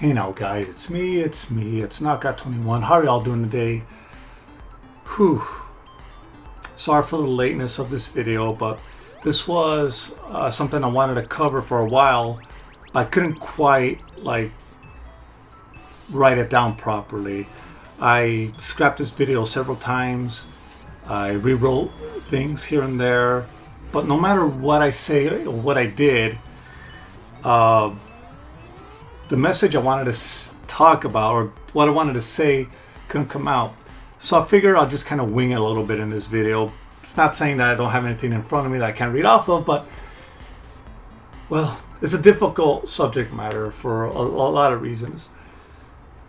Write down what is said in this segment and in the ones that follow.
Hey now guys, it's me, it's Knockout21. How are y'all doing today? Whew. Sorry for the lateness of this video, but this was something I wanted to cover for a while. I couldn't quite write it down properly. I scrapped this video several times. I rewrote things here and there, but no matter what I say or what I did, the message I wanted to talk about, or what I wanted to say, couldn't come out. So I figured I'll just kind of wing it a little bit in this video. It's not saying that I don't have anything in front of me that I can't read off of, but, well, it's a difficult subject matter for a lot of reasons.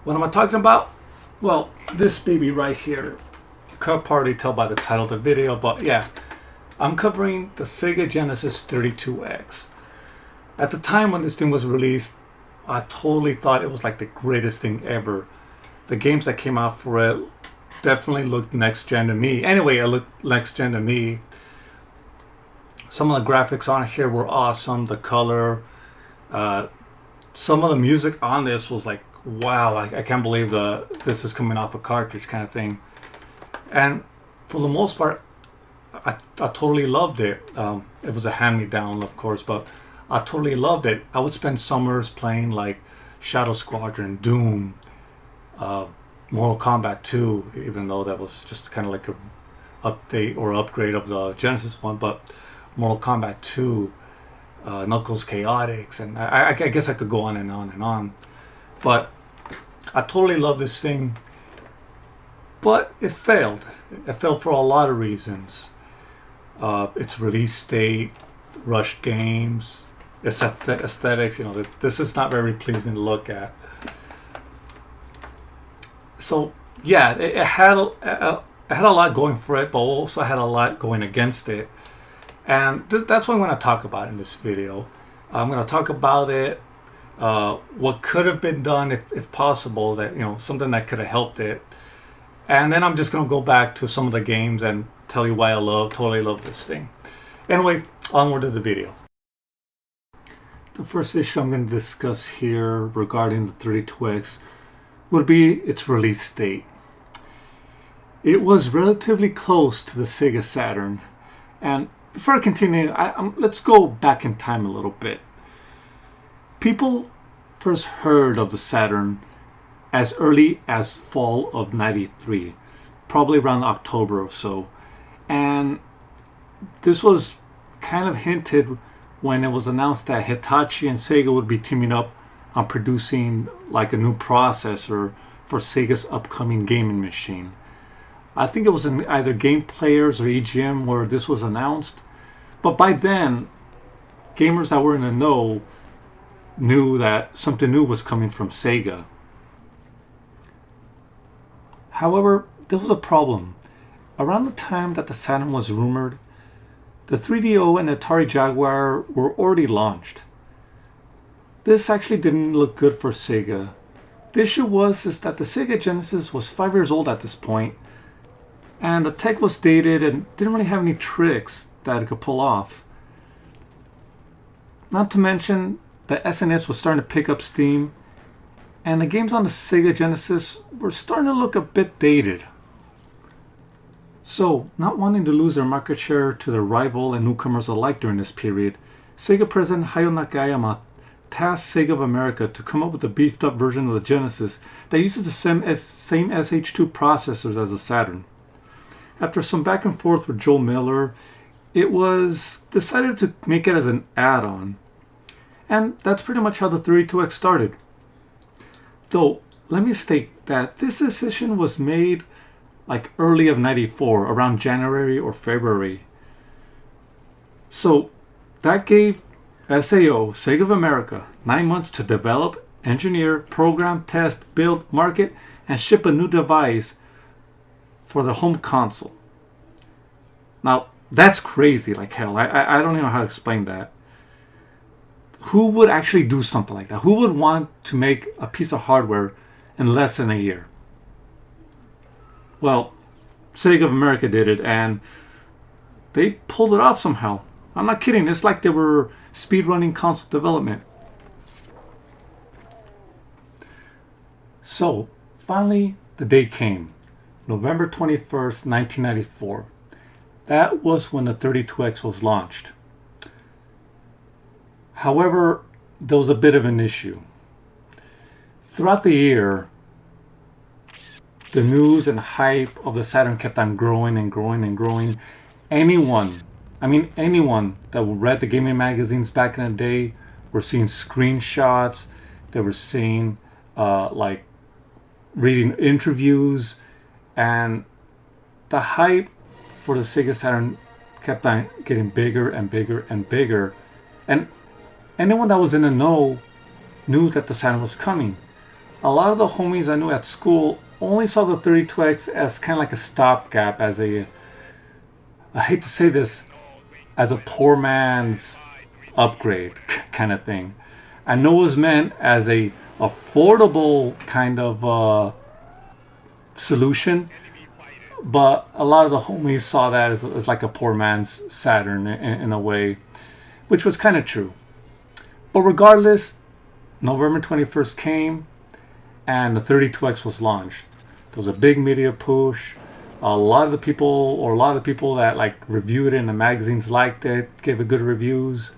What am I talking about? Well, this baby right here. You can't probably tell by the title of the video, but yeah. I'm covering the Sega Genesis 32X. At the time when this thing was released, I totally thought it was like the greatest thing ever. The games that came out for it definitely looked next gen to me. Anyway, it looked next gen to me. Some of the graphics on here were awesome. The color, some of the music on this was like, wow, I can't believe this is coming off a cartridge kind of thing. And for the most part, I totally loved it. It was a hand-me-down, of course, but I totally loved it. I would spend summers playing like Shadow Squadron, Doom, Mortal Kombat 2, even though that was just kind of like a update or upgrade of the Genesis one, but Mortal Kombat 2, Knuckles Chaotix, and I guess I could go on and on and on. But I totally love this thing, but it failed. It failed for a lot of reasons. Its release date, rushed games, aesthetics, you know, this is not very pleasing to look at. So yeah, it had a lot going for it, but also had a lot going against it. And that's what I'm going to talk about in this video. I'm going to talk about it, what could have been done if possible, that, you know, something that could have helped it. And then I'm just going to go back to some of the games and tell you why I totally love this thing. Anyway, onward to the video. The first issue I'm going to discuss here regarding the 32X would be its release date. It was relatively close to the Sega Saturn. And before I continue, let's go back in time a little bit. People first heard of the Saturn as early as fall of '93, probably around October or so. And this was kind of hinted when it was announced that Hitachi and Sega would be teaming up on producing like a new processor for Sega's upcoming gaming machine. I think it was in either Game Players or EGM where this was announced. But by then, gamers that were in the know knew that something new was coming from Sega. However, there was a problem. Around the time that the Saturn was rumored, the 3DO and Atari Jaguar were already launched. This actually didn't look good for Sega. The issue was that the Sega Genesis was 5 years old at this point, and the tech was dated and didn't really have any tricks that it could pull off. Not to mention, the SNES was starting to pick up steam, and the games on the Sega Genesis were starting to look a bit dated. So, not wanting to lose their market share to their rival and newcomers alike during this period, Sega President Hayao Nakayama tasked Sega of America to come up with a beefed up version of the Genesis that uses the same SH2 processors as the Saturn. After some back and forth with Joe Miller, it was decided to make it as an add-on. And that's pretty much how the 32X started. Though, let me state that this decision was made like early of '94, around January or February. So that gave SAO, Sega of America, 9 months to develop, engineer, program, test, build, market, and ship a new device for the home console. Now, that's crazy like hell. I don't even know how to explain that. Who would actually do something like that? Who would want to make a piece of hardware in less than a year? Well, Sega of America did it, and they pulled it off somehow. I'm not kidding. It's like they were speedrunning console development. So finally the day came, November 21st, 1994. That was when the 32X was launched. However, there was a bit of an issue. Throughout the year, the news and hype of the Saturn kept on growing and growing and growing. Anyone that read the gaming magazines back in the day were seeing screenshots. They were seeing, reading interviews, and the hype for the Sega Saturn kept on getting bigger and bigger and bigger. And anyone that was in the know knew that the Saturn was coming. A lot of the homies I knew at school only saw the 32X as kind of like a stopgap, I hate to say this, as a poor man's upgrade kind of thing. I know it was meant as a affordable kind of solution, but a lot of the homies saw that as like a poor man's Saturn in a way, which was kind of true. But regardless, November 21st came and the 32X was launched. There was a big media push. A lot of the people that like reviewed it in the magazines liked it, gave it good reviews.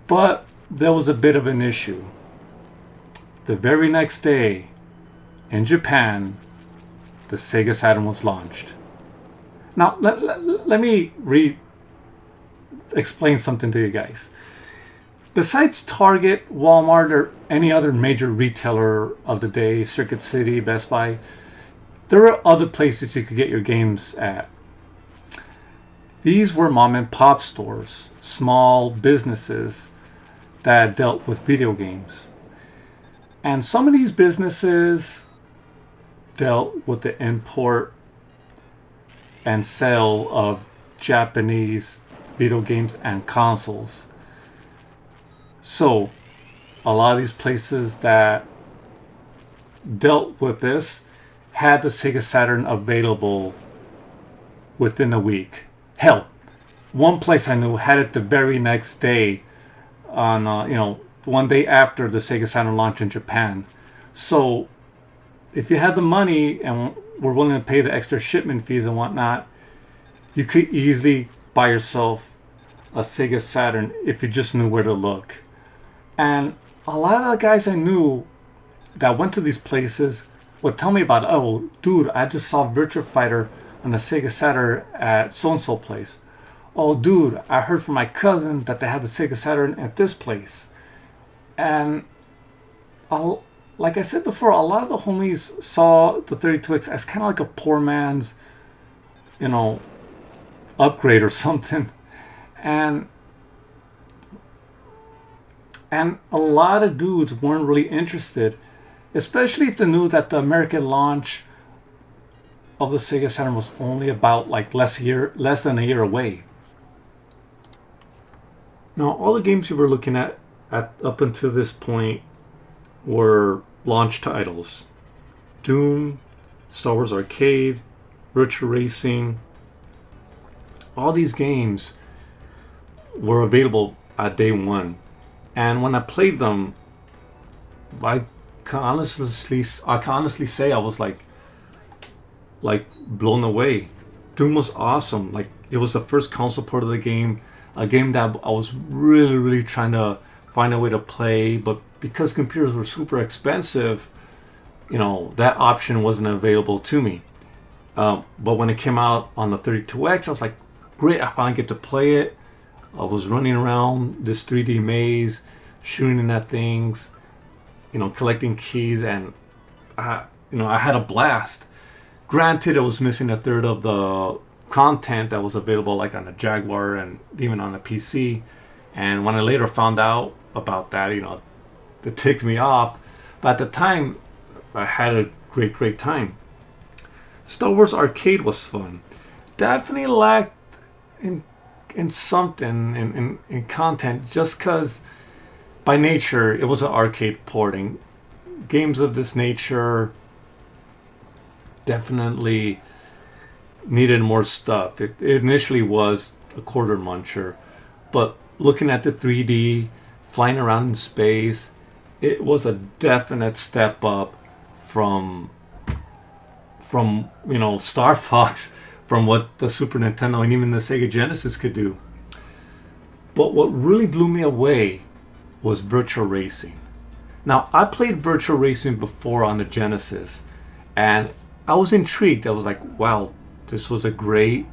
But there was a bit of an issue. The very next day, in Japan, the Sega Saturn was launched. Now, let me explain something to you guys. Besides Target, Walmart, or any other major retailer of the day, Circuit City, Best Buy, there are other places you could get your games at. These were mom and pop stores, small businesses that dealt with video games. And some of these businesses dealt with the import and sale of Japanese video games and consoles. So, a lot of these places that dealt with this had the Sega Saturn available within a week. Hell, one place I knew had it the very next day, on one day after the Sega Saturn launched in Japan. So, if you had the money and were willing to pay the extra shipment fees and whatnot, you could easily buy yourself a Sega Saturn if you just knew where to look. And a lot of the guys I knew that went to these places would tell me about, oh, dude, I just saw Virtua Fighter on the Sega Saturn at so-and-so place. Oh, dude, I heard from my cousin that they had the Sega Saturn at this place. And like I said before, a lot of the homies saw the 32X as kind of like a poor man's, upgrade or something. And a lot of dudes weren't really interested, especially if they knew that the American launch of the Sega Saturn was only about like less than a year away. Now, all the games you were looking at up until this point were launch titles: Doom, Star Wars Arcade, Virtua Racing. All these games were available at day one. And when I played them, I can honestly say I was like blown away. Doom was awesome. Like, it was the first console port of the game, a game that I was really, really trying to find a way to play, but because computers were super expensive, that option wasn't available to me. But when it came out on the 32X, I was like, great, I finally get to play it. I was running around this 3D maze, shooting at things, collecting keys, and I had a blast. Granted, it was missing a third of the content that was available, like on a Jaguar and even on a PC. And when I later found out about that, it ticked me off. But at the time, I had a great time. Star Wars Arcade was fun. Definitely lacked in something in content, just because by nature it was an arcade porting. Games of this nature definitely needed more stuff. It initially was a quarter muncher, but looking at the 3D, flying around in space, it was a definite step up from Star Fox, from what the Super Nintendo and even the Sega Genesis could do. But what really blew me away was Virtual Racing. Now, I played Virtual Racing before on the Genesis, and I was intrigued. I was like, wow, this was a great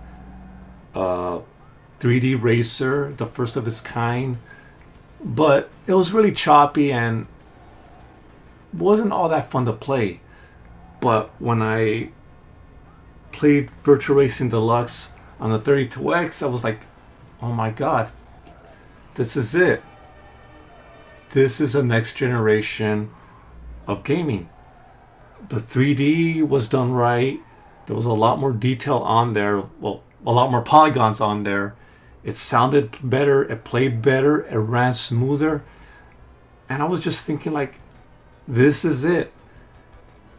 3D racer, the first of its kind. But it was really choppy and wasn't all that fun to play. But when I played Virtual Racing Deluxe on the 32X, I was like, oh my god, this is it. This is the next generation of gaming. The 3D was done right. There was a lot more detail on there. Well, a lot more polygons on there. It sounded better. It played better. It ran smoother. And I was just thinking, like, this is it.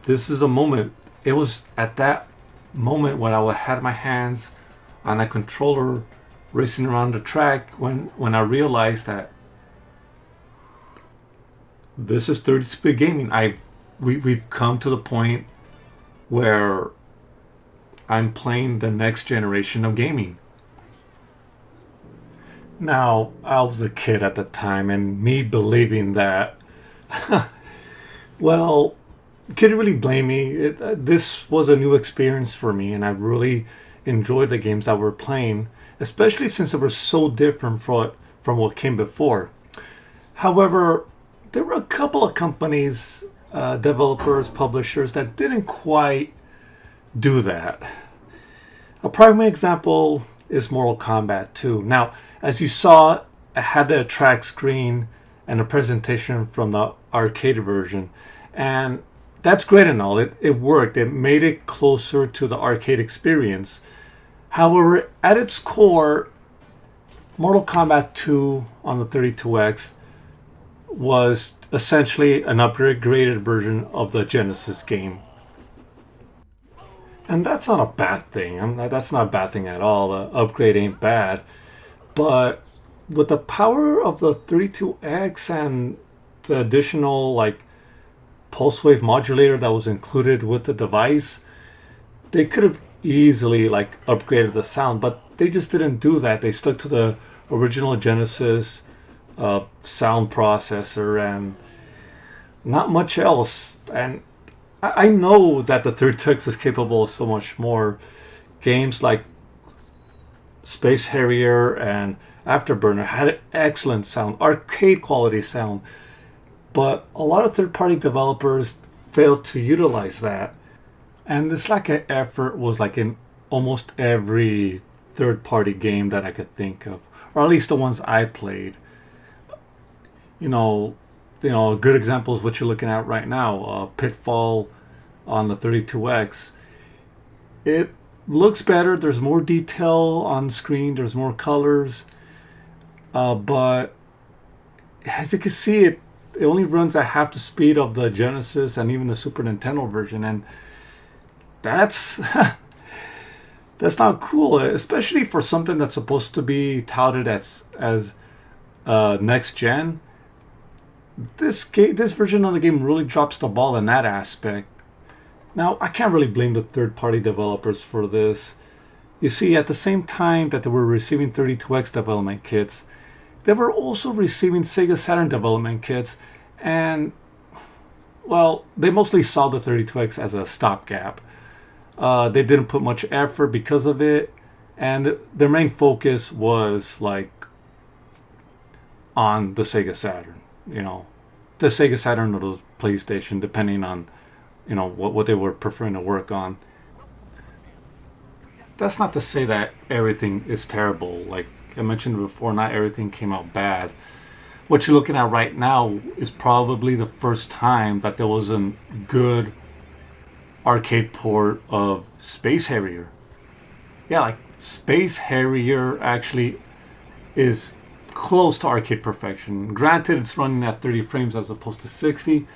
This is a moment. It was at that moment when I had my hands on that controller racing around the track when I realized that this is 32-bit gaming. We've come to the point where I'm playing the next generation of gaming. Now, I was a kid at the time, and me believing that, well, couldn't really blame me. This was a new experience for me, and I really enjoyed the games that we're playing, especially since they were so different from what came before. However, there were a couple of companies, developers, publishers that didn't quite do that. A prime example is Mortal Kombat 2. Now, as you saw, I had the track screen and a presentation from the arcade version, and that's great and all. It worked. It made it closer to the arcade experience. However, at its core, Mortal Kombat 2 on the 32X was essentially an upgraded version of the Genesis game. And that's not a bad thing. That's not a bad thing at all. The upgrade ain't bad. But with the power of the 32X and the additional pulse wave modulator that was included with the device, they could have easily upgraded the sound, but they just didn't do that. They stuck to the original Genesis sound processor and not much else. And I know that the 32X is capable of so much more. Games like Space Harrier and Afterburner had excellent sound, arcade quality sound, but a lot of third-party developers failed to utilize that. And this lack of effort was in almost every third-party game that I could think of, or at least the ones I played. A good example is what you're looking at right now, Pitfall on the 32X. It looks better. There's more detail on screen. There's more colors. But as you can see, it only runs at half the speed of the Genesis and even the Super Nintendo version. And that's that's not cool, especially for something that's supposed to be touted as next gen. This version of the game really drops the ball in that aspect. Now, I can't really blame the third-party developers for this. You see, at the same time that they were receiving 32X development kits, they were also receiving Sega Saturn development kits, and, well, they mostly saw the 32X as a stopgap. They didn't put much effort because of it, and their main focus was, on the Sega Saturn. The Sega Saturn or the PlayStation, depending on, what they were preferring to work on. That's not to say that everything is terrible. Like I mentioned before, not everything came out bad. What you're looking at right now is probably the first time that there was a good arcade port of Space Harrier. Yeah, Space Harrier actually is close to arcade perfection. Granted, it's running at 30 frames as opposed to 60,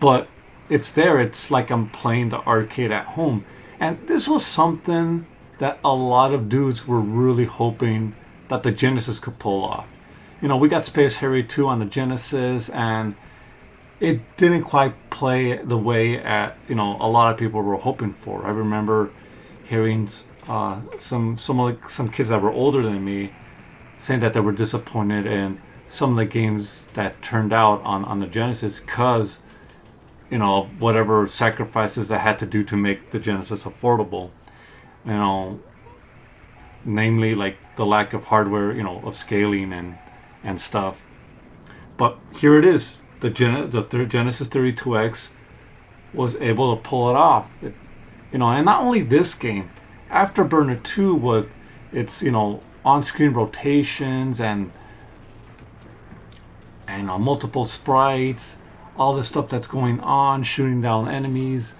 but it's there. It's like I'm playing the arcade at home. And this was something that a lot of dudes were really hoping that the Genesis could pull off. We got Space Harrier 2 on the Genesis, and it didn't quite play the way a lot of people were hoping for. I remember hearing some kids that were older than me saying that they were disappointed in some of the games that turned out on the Genesis because whatever sacrifices they had to do to make the Genesis affordable. Namely like the lack of hardware, of scaling and stuff. But here it is. The Genesis 32X was able to pull it off. And not only this game, Afterburner 2 with its, on-screen rotations and multiple sprites, all the stuff that's going on, shooting down enemies,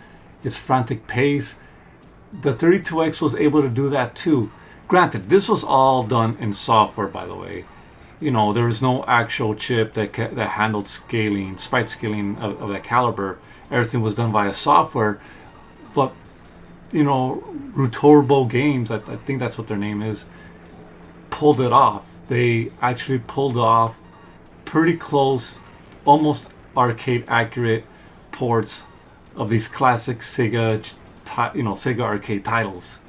its frantic pace. The 32X was able to do that too. Granted, this was all done in software, by the way. There was no actual chip that handled scaling, sprite scaling of that caliber. Everything was done via software. But, Rutorbo Games, I think that's what their name is, pulled it off. They actually pulled off pretty close, almost arcade accurate ports of these classic Sega arcade titles.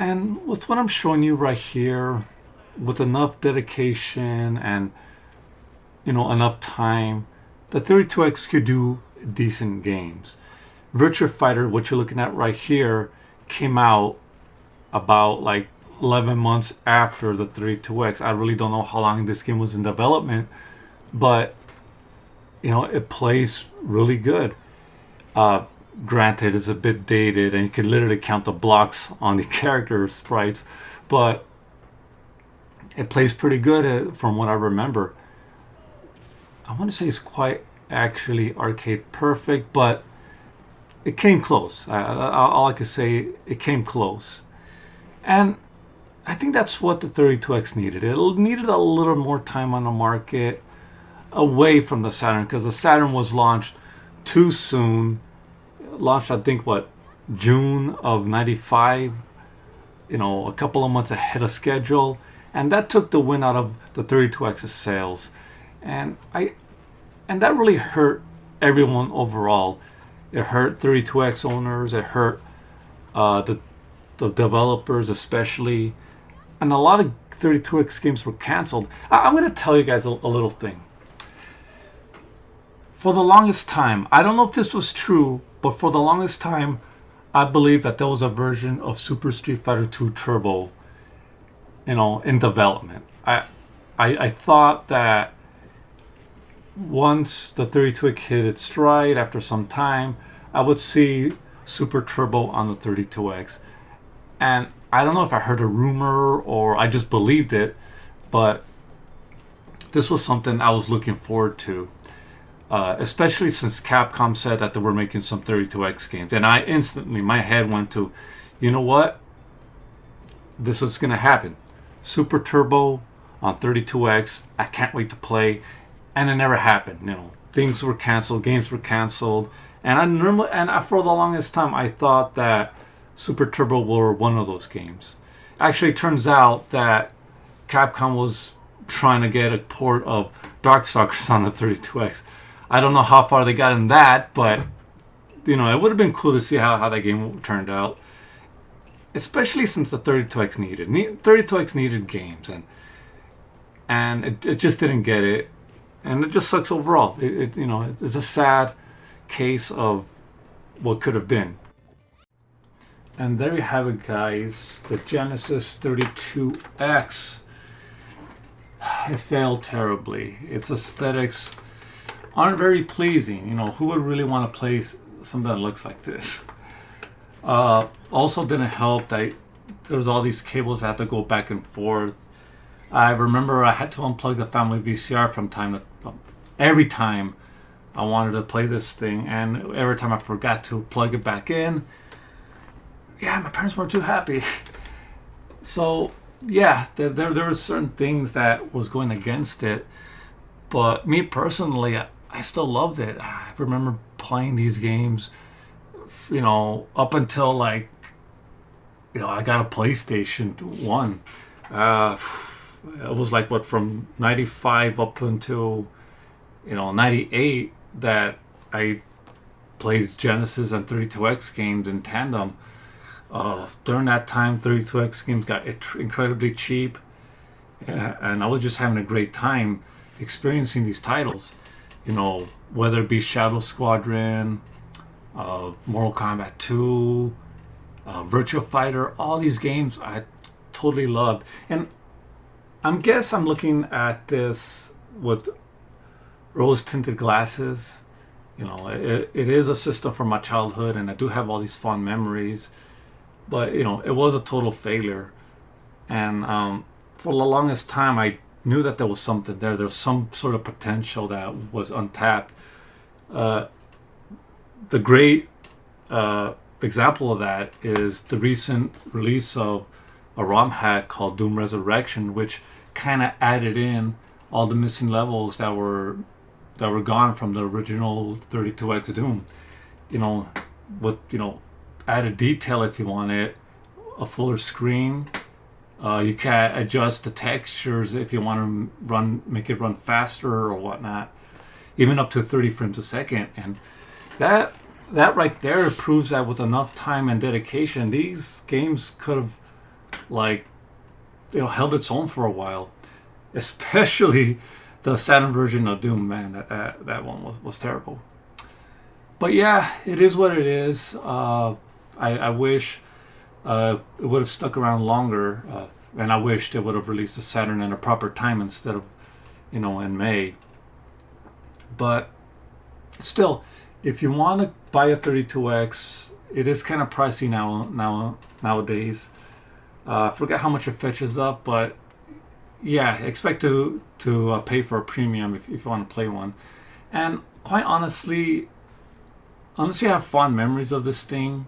And with what I'm showing you right here, with enough dedication and enough time, the 32X could do decent games. Virtua Fighter, what you're looking at right here, came out about like 11 months after the 32X. I really don't know how long this game was in development, but it plays really good. Granted, it's a bit dated and you can literally count the blocks on the character sprites, but it plays pretty good from what I remember. I want to say it's quite actually arcade perfect, but it came close. All I can say, it came close. And I think that's what the 32X needed. It needed a little more time on the market away from the Saturn, because the Saturn was launched too soon. Launched, I think, June of '95, a couple of months ahead of schedule, and that took the wind out of the 32X's sales, and that really hurt everyone overall. It hurt 32X owners, it hurt the developers especially, and a lot of 32X games were canceled. I'm going to tell you guys a little thing. For the longest time, I don't know if this was true, but for the longest time, I believed that there was a version of Super Street Fighter 2 Turbo, in development. I thought that once the 32X hit its stride after some time, I would see Super Turbo on the 32X. And I don't know if I heard a rumor or I just believed it, but this was something I was looking forward to. Especially since Capcom said that they were making some 32X games. And I instantly, my head went to, you know what? This is going to happen. Super Turbo on 32X. I can't wait to play. And it never happened. Things were canceled, games were canceled. And for the longest time, I thought that Super Turbo were one of those games. Actually, it turns out that Capcom was trying to get a port of Darkstalkers on the 32X. I don't know how far they got in that, but it would have been cool to see how that game turned out. Especially since the 32X needed games, and it just didn't get it, and it just sucks overall. It's a sad case of what could have been. And there you have it, guys. The Genesis 32X. It failed terribly. Its aesthetics aren't very pleasing. Who would really want to play something that looks like this? Also didn't help that there was all these cables that had to go back and forth. I remember I had to unplug the family VCR from time to every time I wanted to play this thing, and every time I forgot to plug it back in, yeah, my parents weren't too happy. So yeah, there were certain things that was going against it, but me personally, I still loved it. I remember playing these games, up until like, I got a PlayStation 1. It was like what, from 95 up until 98 that I played Genesis and 32X games in tandem. During that time, 32X games got incredibly cheap, and I was just having a great time experiencing these titles. Whether it be Shadow Squadron, Mortal Kombat 2, Virtua Fighter, all these games I totally loved. And I'm looking at this with rose tinted glasses. It is a system from my childhood, and I do have all these fond memories. But it was a total failure, and for the longest time, I knew that there was something there. There was some sort of potential that was untapped. The great example of that is the recent release of a ROM hack called Doom Resurrection, which kind of added in all the missing levels that were gone from the original 32X Doom. With added detail if you want it, a fuller screen. You can adjust the textures if you want to make it run faster or whatnot, even up to 30 frames a second. And that right there proves that with enough time and dedication, these games could have held its own for a while. Especially the Saturn version of Doom, man. That one was terrible. But yeah, it is what it is. I wish it would have stuck around longer, and I wish they would have released the Saturn in a proper time instead of, in May. But still, if you want to buy a 32X, it is kind of pricey nowadays. I forget how much it fetches up, but yeah, expect to pay for a premium if you want to play one. And quite honestly, unless you have fond memories of this thing,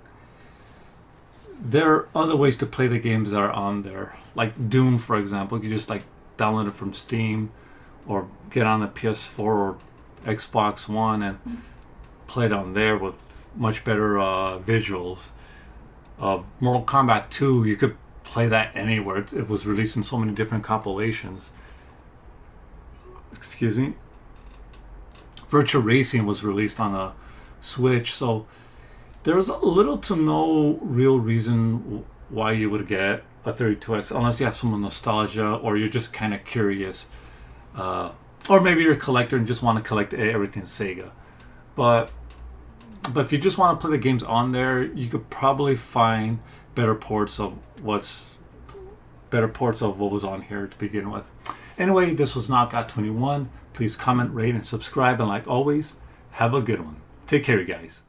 there are other ways to play the games that are on there. Like Doom, for example, you just download it from Steam or get on a PS4 or Xbox One and play it on there with much better visuals. Mortal Kombat 2, you could play that anywhere. It was released in so many different compilations. Excuse me. Virtua Racing was released on a Switch, so there's little to no real reason why you would get a 32X unless you have some nostalgia or you're just kind of curious, or maybe you're a collector and just want to collect everything Sega. But if you just want to play the games on there, you could probably find better ports of what was on here to begin with. Anyway, this was Knockout 21. Please comment, rate, and subscribe, and like always, have a good one. Take care, you guys.